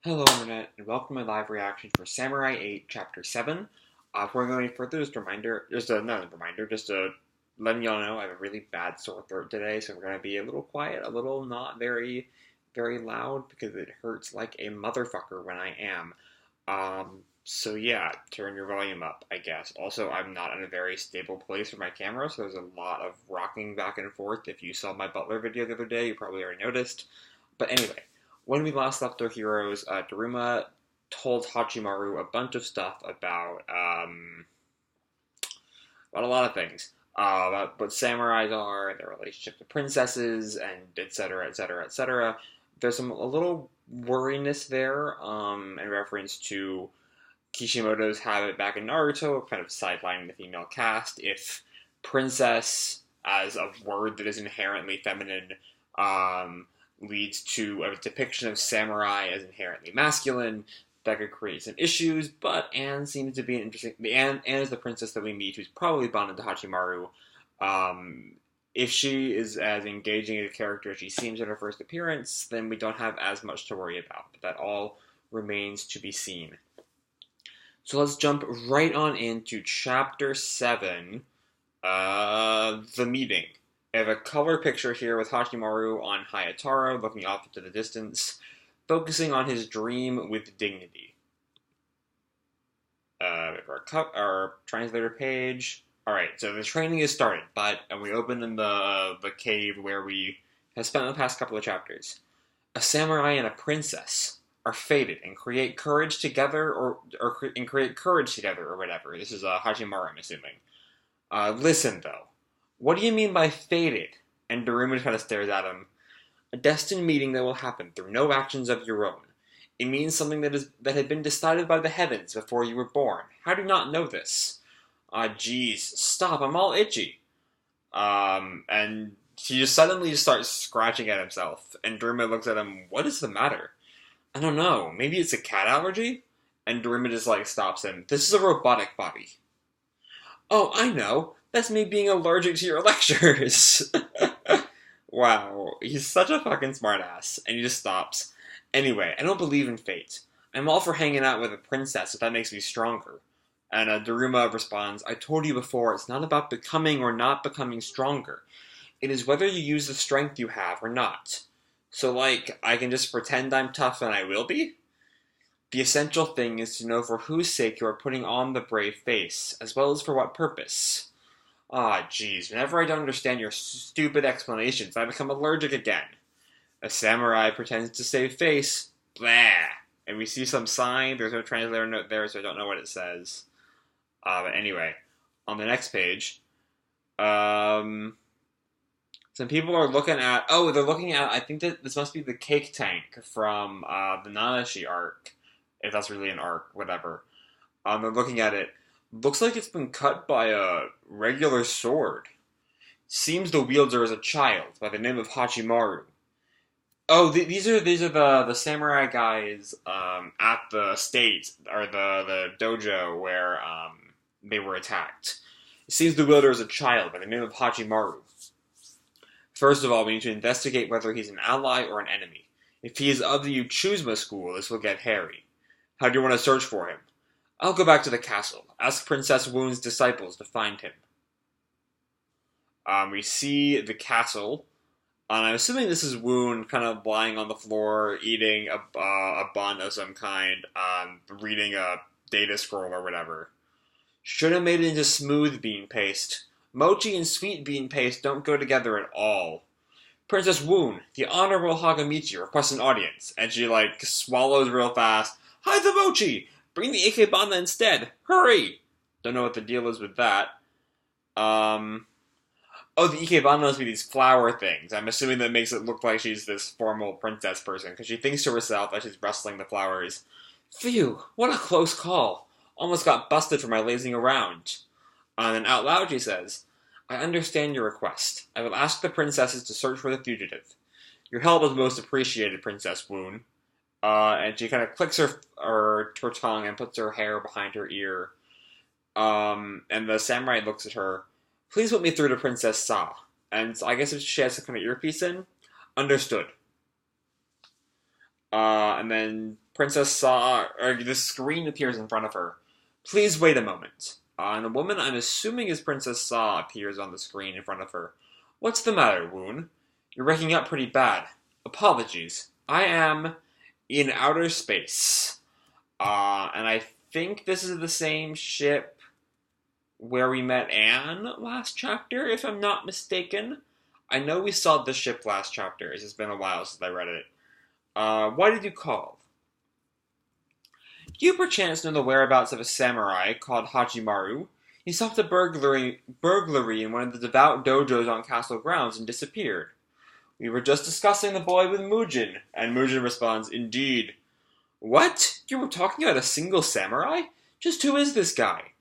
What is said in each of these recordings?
Hello Internet, and welcome to my live reaction for Samurai 8, Chapter 7. Before going any further, just a reminder, just to letting y'all know I have a really bad sore throat today, so we're going to be a little quiet, a little not very, very loud, because it hurts like a motherfucker when I am. So yeah, turn your volume up, I guess. Also, I'm not in a very stable place for my camera, so there's a lot of rocking back and forth. If you saw my Butler video the other day, you probably already noticed. But anyway, when we last left our heroes, Daruma told Hachimaru a bunch of stuff about a lot of things. About what samurais are, their relationship to princesses, and etc., etc., etc. There's a little worriness there, in reference to Kishimoto's habit back in Naruto of kind of sidelining the female cast. If princess, as a word that is inherently feminine, leads to a depiction of samurai as inherently masculine, that could create some issues, but Anne seems to be an interesting... Anne is the princess that we meet, who's probably bonded to Hachimaru. If she is as engaging a character as she seems in her first appearance, then we don't have as much to worry about. But that all remains to be seen. So let's jump right on into Chapter 7, The Meeting. I have a color picture here with Hachimaru on Hayataro, looking off into the distance, focusing on his dream with dignity. Our translator page. Alright, so the training is started, and we open in the cave where we have spent the past couple of chapters. A samurai and a princess are fated and create courage together, or whatever. This is Hachimaru, I'm assuming. Listen, though. What do you mean by fated? And Daruma kind of stares at him. A destined meeting that will happen through no actions of your own. It means something that had been decided by the heavens before you were born. How do you not know this? Jeez, stop, I'm all itchy. And he just suddenly starts scratching at himself, and Daruma looks at him, what is the matter? I don't know, maybe it's a cat allergy? And Daruma just, stops him. This is a robotic body. Oh, I know. That's me being allergic to your lectures. Wow, he's such a fucking smartass. And he just stops. Anyway, I don't believe in fate. I'm all for hanging out with a princess if that makes me stronger. And Daruma responds, I told you before, it's not about becoming or not becoming stronger. It is whether you use the strength you have or not. So, I can just pretend I'm tough and I will be? The essential thing is to know for whose sake you are putting on the brave face, as well as for what purpose. Jeez, whenever I don't understand your stupid explanations, I become allergic again. A samurai pretends to save face. Blah. And we see some sign. There's no translator note there, so I don't know what it says. But anyway, on the next page, some people are looking at... Oh, they're looking at... I think that this must be the cake tank from the Nanashi arc. If that's really an arc, whatever. They're looking at it. Looks like it's been cut by a regular sword. Seems the wielder is a child by the name of Hachimaru. Oh, these are the samurai guys at the state, or the dojo where they were attacked. It seems the wielder is a child by the name of Hachimaru. First of all, we need to investigate whether he's an ally or an enemy. If he is of the Uchuzma school, this will get hairy. How do you want to search for him? I'll go back to the castle. Ask Princess Woon's disciples to find him. We see the castle. And I'm assuming this is Woon kind of lying on the floor, eating a bun of some kind, reading a data scroll or whatever. Should have made it into smooth bean paste. Mochi and sweet bean paste don't go together at all. Princess Woon, the Honorable Hagamichi requests an audience. And she, swallows real fast. Hide the mochi! Bring the ikebana instead! Hurry! Don't know what the deal is with that. Oh, the ikebana must be these flower things. I'm assuming that makes it look like she's this formal princess person, because she thinks to herself as she's rustling the flowers, Phew, what a close call. Almost got busted for my lazing around. And then out loud she says, I understand your request. I will ask the princesses to search for the fugitive. Your help is most appreciated, Princess Woon. And she kind of clicks her tongue and puts her hair behind her ear. And the samurai looks at her. Please put me through to Princess Sa. And I guess if she has some kind of earpiece in. Understood. And then Princess saw, or the screen appears in front of her. Please wait a moment. And a woman I'm assuming is Princess Sa appears on the screen in front of her. What's the matter, Woon? You're waking up pretty bad. Apologies. I am in outer space. And I think this is the same ship where we met Anne last chapter, if I'm not mistaken. I know we saw the ship last chapter. It's just been a while since I read it. Why did you call? Do you perchance know the whereabouts of a samurai called Hachimaru? He stopped a burglary in one of the devout dojos on castle grounds and disappeared. We were just discussing the boy with Mujin, and Mujin responds, Indeed. What? You were talking about a single samurai? Just who is this guy?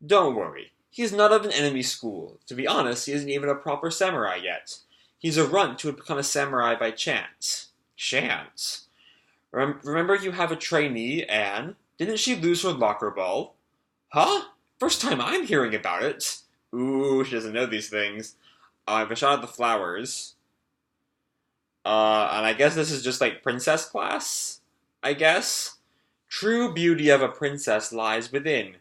Don't worry. He is not of an enemy school. To be honest, he isn't even a proper samurai yet. He's a runt who had become a samurai by chance. Chance? Remember you have a trainee, Anne? Didn't she lose her locker ball? Huh? First time I'm hearing about it. Ooh, she doesn't know these things. I have a shot at the flowers. And I guess this is just like princess class? I guess? True beauty of a princess lies within.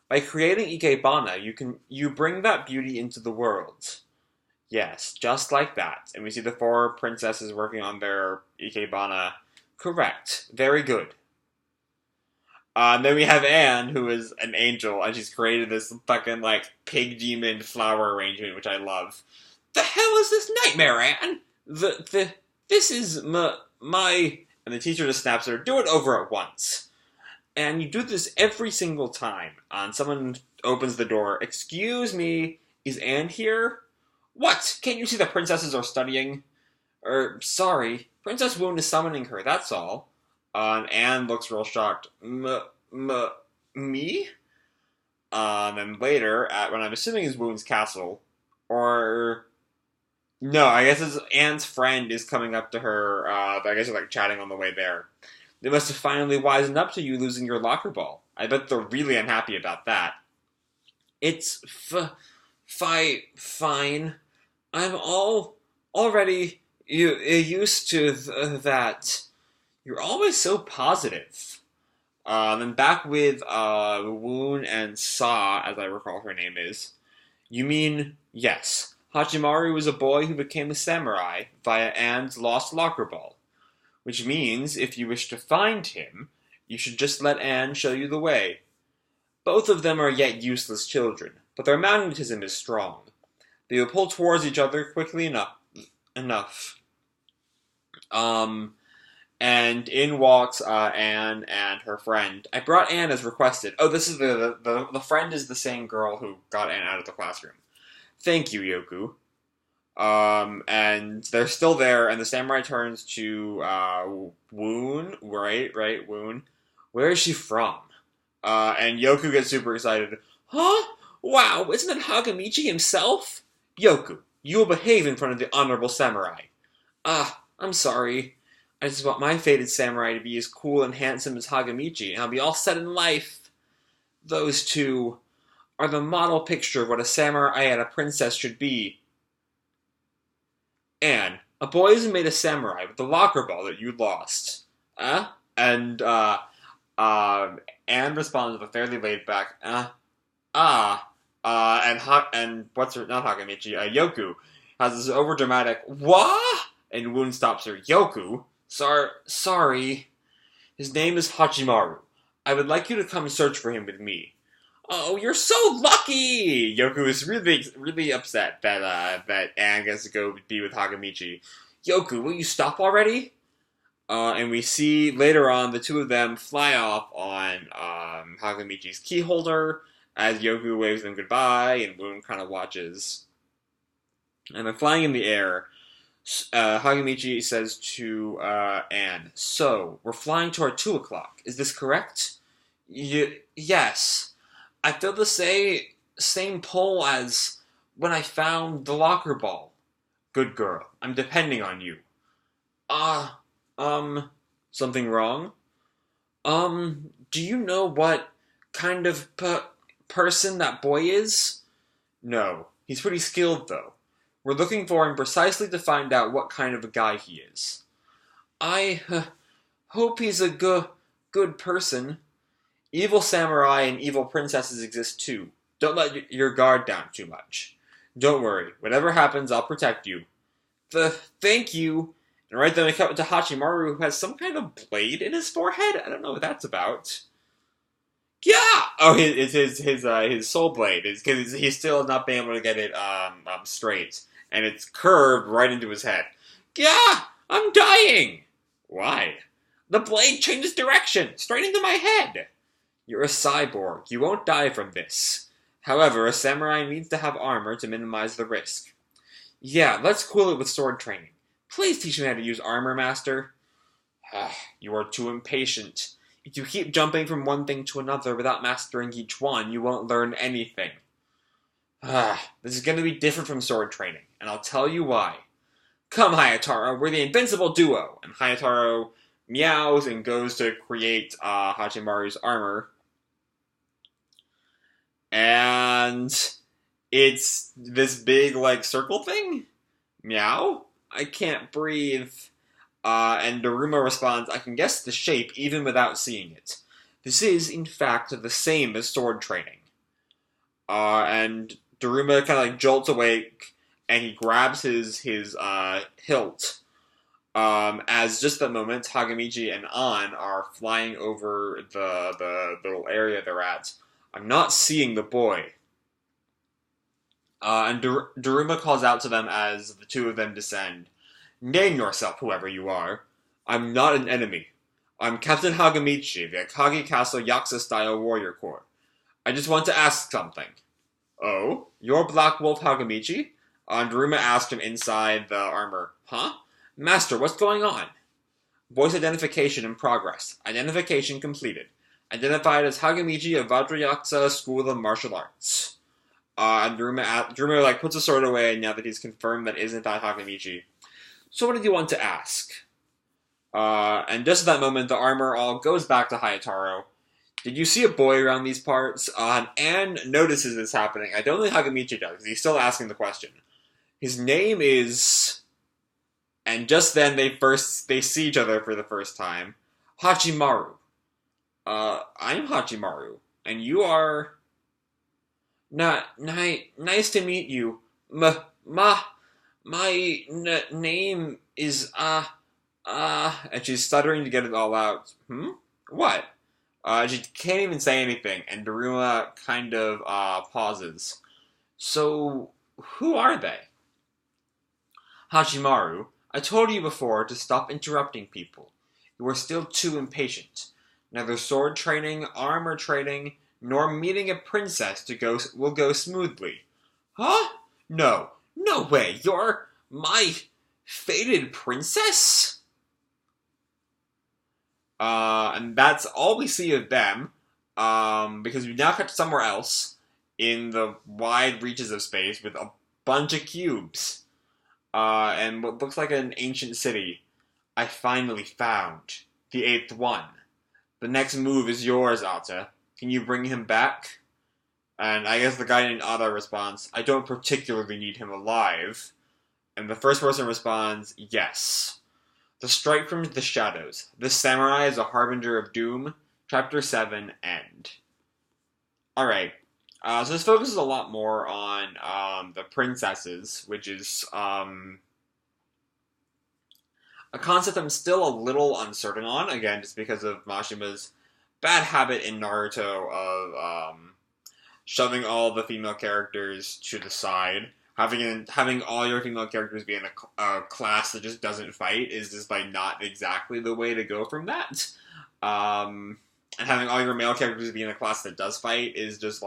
By creating Ikebana, you bring that beauty into the world. Yes, just like that. And we see the 4 princesses working on their Ikebana. Correct. Very good. Then we have Anne, who is an angel, and she's created this fucking, pig demon flower arrangement, which I love. The hell is this nightmare, Anne? This is my... And the teacher just snaps her, do it over at once. And you do this every single time. And someone opens the door. Excuse me, is Anne here? What? Can't you see the princesses are studying? Sorry. Princess Woon is summoning her, that's all. And Anne looks real shocked. Me? And then later, at what I'm assuming is Woon's castle, or... No, I guess it's Anne's friend is coming up to her, I guess they're chatting on the way there. They must have finally wisened up to you losing your locker ball. I bet they're really unhappy about that. It's fine. I'm already used to that. You're always so positive. Then back with Woon and Sa, as I recall her name is. You mean, yes. Hachimaru was a boy who became a samurai via Anne's lost locker ball. Which means, if you wish to find him, you should just let Anne show you the way. Both of them are yet useless children, but their magnetism is strong. They will pull towards each other quickly enough. And in walks Anne and her friend. I brought Anne as requested. Oh, this is the friend is the same girl who got Anne out of the classroom. Thank you, Yoku. And they're still there, and the samurai turns to Woon, right, Woon. Where is she from? And Yoku gets super excited. Huh? Wow, isn't it Hagamichi himself? Yoku, you will behave in front of the honorable samurai. I'm sorry. I just want my fated samurai to be as cool and handsome as Hagamichi, and I'll be all set in life. Those two are the model picture of what a samurai and a princess should be. Anne, a boy isn't made a samurai with the locker ball that you lost. And, Anne responds with a fairly laid back, and what's her, not Hagamichi, Yoku, has this overdramatic, wah? And Woon stops her, Yoku? Sorry. His name is Hachimaru. I would like you to come search for him with me. Oh, you're so lucky! Yoku is really, really upset that Anne gets to go be with Hagamichi. Yoku, will you stop already? And we see later on the two of them fly off on Hagamichi's key holder as Yoku waves them goodbye and Woon kind of watches. And they're flying in the air. Hagamichi says to Anne, so, we're flying toward 2 o'clock. Is this correct? Yes. I feel the same pull as when I found the locker ball. Good girl. I'm depending on you. Something wrong? Do you know what kind of person that boy is? No. He's pretty skilled, though. We're looking for him precisely to find out what kind of a guy he is. Hope he's a good person. Evil samurai and evil princesses exist too. Don't let your guard down too much. Don't worry. Whatever happens, I'll protect you. Thank you. And right then we cut to Hachimaru, who has some kind of blade in his forehead. I don't know what that's about. Yeah. Oh, his soul blade is because he's still not been able to get it straight, and it's curved right into his head. Yeah, I'm dying. Why? The blade changes direction straight into my head. You're a cyborg. You won't die from this. However, a samurai needs to have armor to minimize the risk. Yeah, let's cool it with sword training. Please teach me how to use armor, master. You are too impatient. If you keep jumping from one thing to another without mastering each one, you won't learn anything. This is going to be different from sword training, and I'll tell you why. Come, Hayataro, we're the invincible duo. And Hayataro meows and goes to create Hachimaru's armor. And it's this big, circle thing? Meow? I can't breathe. And Daruma responds, I can guess the shape even without seeing it. This is, in fact, the same as sword training. And Daruma kind of jolts awake, and he grabs his hilt. As just that moment, Hagamichi and An are flying over the little area they're at. I'm not seeing the boy. And Daruma calls out to them as the two of them descend. Name yourself, whoever you are. I'm not an enemy. I'm Captain Hagamichi, the Akagi Castle Yakuza-style warrior corps. I just want to ask something. Oh? You're Black Wolf Hagamichi? Daruma asked from inside the armor. Huh? Master, what's going on? Voice identification in progress. Identification completed. Identified as Hagamichi of Vajrayaksa School of Martial Arts. And Daruma puts the sword away now that he's confirmed that isn't that Hagamichi. So what did you want to ask? And just at that moment, the armor all goes back to Hayataro. Did you see a boy around these parts? Anne notices this happening. I don't think Hagamichi does, because he's still asking the question. His name is... And just then, they see each other for the first time. Hachimaru. I'm Hachimaru. And you are... Nice to meet you. My name is, and she's stuttering to get it all out. What? She can't even say anything, and Daruma kind of, pauses. So, who are they? Hachimaru, I told you before to stop interrupting people. You are still too impatient. Neither sword training, armor training, nor meeting a princess will go smoothly. Huh? No way, you're my fated princess? And that's all we see of them, because we now cut somewhere else in the wide reaches of space with a bunch of cubes, and what looks like an ancient city. I finally found the 8th one. The next move is yours, Ata. Can you bring him back? And I guess the guy named Ata responds, I don't particularly need him alive. And the first person responds, yes. The Strike from the Shadows. This samurai is a harbinger of doom. Chapter 7, end. Alright. So this focuses a lot more on the princesses, which is a concept I'm still a little uncertain on, again, just because of Mashima's bad habit in Naruto of shoving all the female characters to the side. Having all your female characters be in a class that just doesn't fight is just not exactly the way to go from that. And having all your male characters be in a class that does fight is just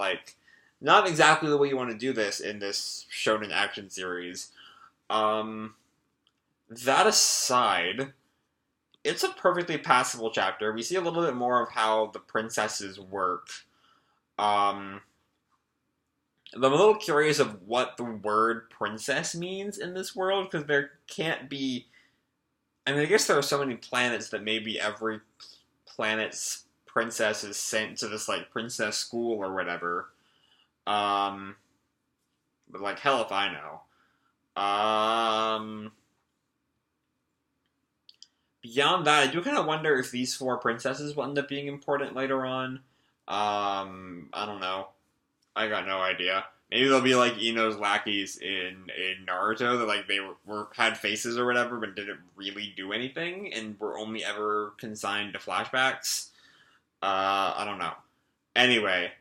not exactly the way you want to do this in this shonen action series. That aside, it's a perfectly passable chapter. We see a little bit more of how the princesses work. I'm a little curious of what the word princess means in this world, because there can't be... I guess there are so many planets that maybe every planet's princess is sent to this, princess school or whatever. But, hell if I know. beyond that, I do kind of wonder if these four princesses will end up being important later on. I don't know. I got no idea. Maybe they'll be like Ino's lackeys in Naruto that like they were had faces or whatever, but didn't really do anything and were only ever consigned to flashbacks. I don't know. Anyway,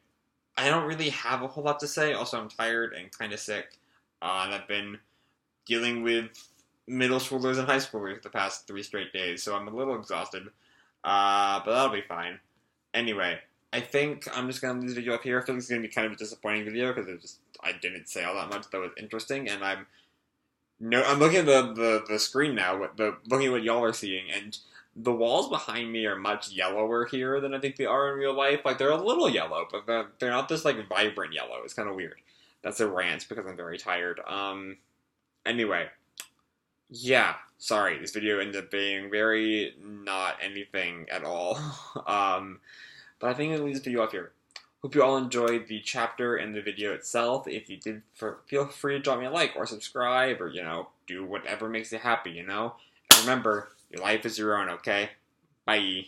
I don't really have a whole lot to say. Also, I'm tired and kind of sick, and I've been dealing with middle schoolers and high schoolers the past 3 straight days, so I'm a little exhausted. But that'll be fine. Anyway, I think I'm just gonna leave this video up here. I feel like it's gonna be kind of a disappointing video because I didn't say all that much that was interesting, and I'm looking at the screen now, looking at what y'all are seeing, and the walls behind me are much yellower here than I think they are in real life. Like they're a little yellow, but they're not this like vibrant yellow. It's kind of weird. That's a rant because I'm very tired. Anyway, yeah. Sorry, this video ended up being very not anything at all. But I think I'll leave this video off here. Hope you all enjoyed the chapter and the video itself. If you did, feel free to drop me a like or subscribe or, do whatever makes you happy, And remember, your life is your own, okay? Bye.